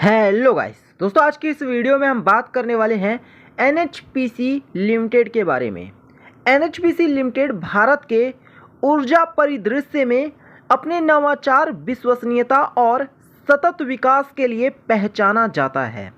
Hello guys दोस्तों, आज की इस वीडियो में हम बात करने वाले हैं एनएचपीसी लिमिटेड के बारे में। एनएचपीसी लिमिटेड भारत के ऊर्जा परिदृश्य में अपने नवाचार, विश्वसनीयता और सतत विकास के लिए पहचाना जाता है।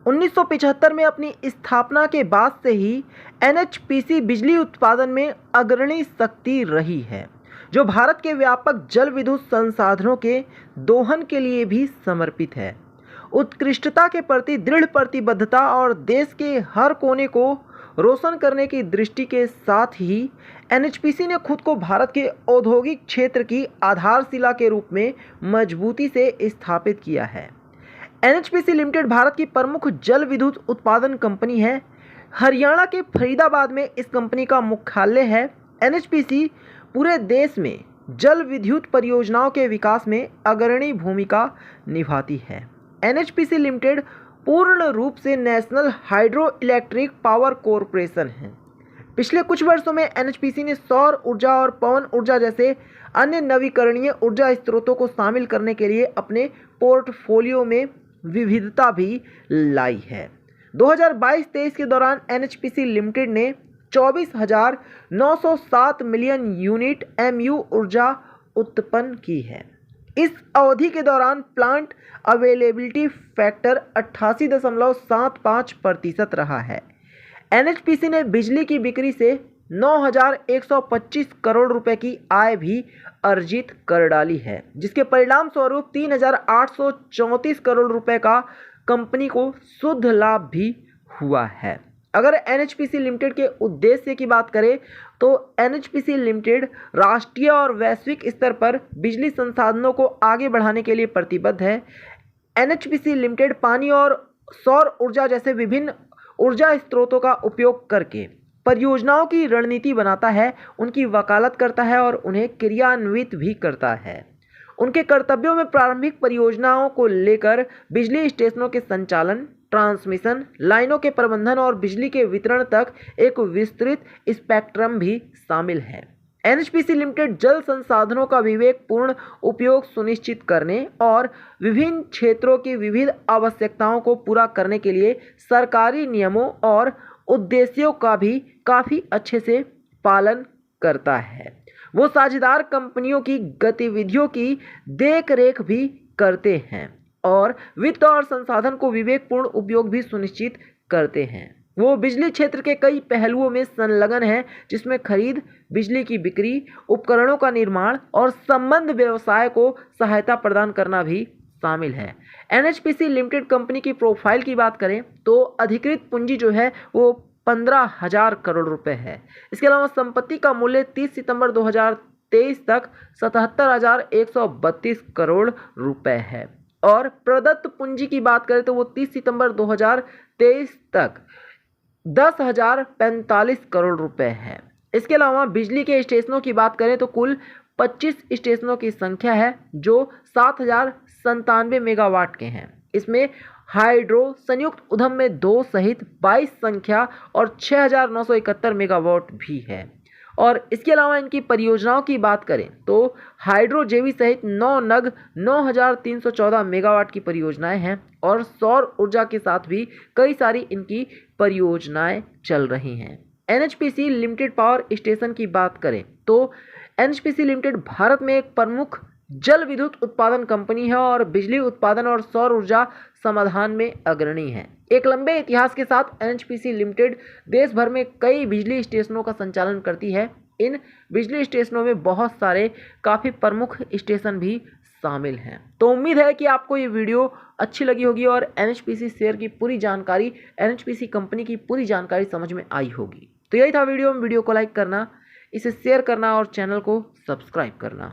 1975 में अपनी स्थापना के बाद से ही एनएचपीसी बिजली उत्पादन में अग्रणी शक्ति रही है, जो भारत के व्यापक जल विद्युत संसाधनों के दोहन के लिए भी समर्पित है। उत्कृष्टता के प्रति दृढ़ प्रतिबद्धता और देश के हर कोने को रोशन करने की दृष्टि के साथ ही एनएचपीसी ने खुद को भारत के औद्योगिक क्षेत्र की आधारशिला के रूप में मजबूती से स्थापित किया है। एनएचपीसी लिमिटेड भारत की प्रमुख जल विद्युत उत्पादन कंपनी है। हरियाणा के फरीदाबाद में इस कंपनी का मुख्यालय है। एनएचपीसी पूरे देश में जल विद्युत परियोजनाओं के विकास में अग्रणी भूमिका निभाती है। एनएचपीसी लिमिटेड पूर्ण रूप से national hydro electric power corporation है। पिछले कुछ वर्षों में एनएचपीसी ने सौर ऊर्जा और पवन ऊर्जा जैसे अन्य नवीकरणीय ऊर्जा स्रोतों को शामिल करने के लिए अपने पोर्टफोलियो में विविधता भी लाई है। 2022-23 के दौरान एनएचपीसी लिमिटेड ने 24,907 मिलियन यूनिट MU ऊर्जा उत्पन्न की है। इस अवधि के दौरान प्लांट अवेलेबिलिटी फैक्टर 88.75% रहा है। एनएचपीसी ने बिजली की बिक्री से 9,125 करोड़ रुपए की आय भी अर्जित कर डाली है, जिसके परिणाम स्वरूप 3,834 करोड़ रुपए का कंपनी को शुद्ध लाभ भी हुआ है। अगर एनएचपीसी लिमिटेड के उद्देश्य की बात करें तो एनएचपीसी लिमिटेड राष्ट्रीय और वैश्विक स्तर पर बिजली संसाधनों को आगे बढ़ाने के लिए प्रतिबद्ध है। एनएचपीसी लिमिटेड पानी और सौर ऊर्जा जैसे विभिन्न ऊर्जा स्रोतों का उपयोग करके परियोजनाओं की रणनीति बनाता है, उनकी वकालत करता है और उन्हें क्रियान्वित भी करता है। उनके कर्तव्यों में प्रारंभिक परियोजनाओं को लेकर बिजली स्टेशनों के संचालन, ट्रांसमिशन लाइनों के प्रबंधन और बिजली के वितरण तक एक विस्तृत स्पेक्ट्रम भी शामिल है। एनएचपीसी लिमिटेड जल संसाधनों का विवेकपूर्ण उपयोग सुनिश्चित करने और विभिन्न क्षेत्रों की विविध आवश्यकताओं को पूरा करने के लिए सरकारी नियमों और उद्देश्यों का भी काफ़ी अच्छे से पालन करता है। वो साझेदार कंपनियों की गतिविधियों की देखरेख भी करते हैं और वित्त और संसाधन को विवेकपूर्ण उपयोग भी सुनिश्चित करते हैं। वो बिजली क्षेत्र के कई पहलुओं में संलग्न हैं, जिसमें खरीद, बिजली की बिक्री, उपकरणों का निर्माण और संबद्ध व्यवसाय को सहायता प्रदान करना भी शामिल है। एनएचपीसी लिमिटेड कंपनी की प्रोफाइल की बात करें तो अधिकृत पूंजी जो है वो 15,000 करोड़ रुपए है। इसके अलावा संपत्ति का मूल्य 30 सितंबर 2023 तक 77,132 करोड़ रुपए है और प्रदत्त पूंजी की बात करें तो वो 30 सितंबर 2023 तक 10,045 करोड़ रुपए है। इसके अलावा बिजली के स्टेशनों की बात करें तो कुल 25 स्टेशनों की संख्या है जो 7,097 मेगावाट के हैं। इसमें हाइड्रो संयुक्त उद्यम में 2 सहित 22 संख्या और 6,971 मेगावाट भी है। और इसके अलावा इनकी परियोजनाओं की बात करें तो हाइड्रो जेवी सहित 9 नग 9,314 मेगावाट की परियोजनाएं हैं और सौर ऊर्जा के साथ भी कई सारी इनकी परियोजनाएं चल रही हैं। एनएचपीसी लिमिटेड पावर स्टेशन की बात करें तो एनएचपीसी लिमिटेड भारत में एक प्रमुख जल विद्युत उत्पादन कंपनी है और बिजली उत्पादन और सौर ऊर्जा समाधान में अग्रणी है। एक लंबे इतिहास के साथ एनएचपीसी लिमिटेड देश भर में कई बिजली स्टेशनों का संचालन करती है। इन बिजली स्टेशनों में बहुत सारे काफ़ी प्रमुख स्टेशन भी शामिल हैं। तो उम्मीद है कि आपको ये वीडियो अच्छी लगी होगी और एनएचपीसी शेयर की पूरी जानकारी, एनएचपीसी कंपनी की पूरी जानकारी समझ में आई होगी। तो यही था वीडियो को लाइक करना, इसे शेयर करना और चैनल को सब्सक्राइब करना।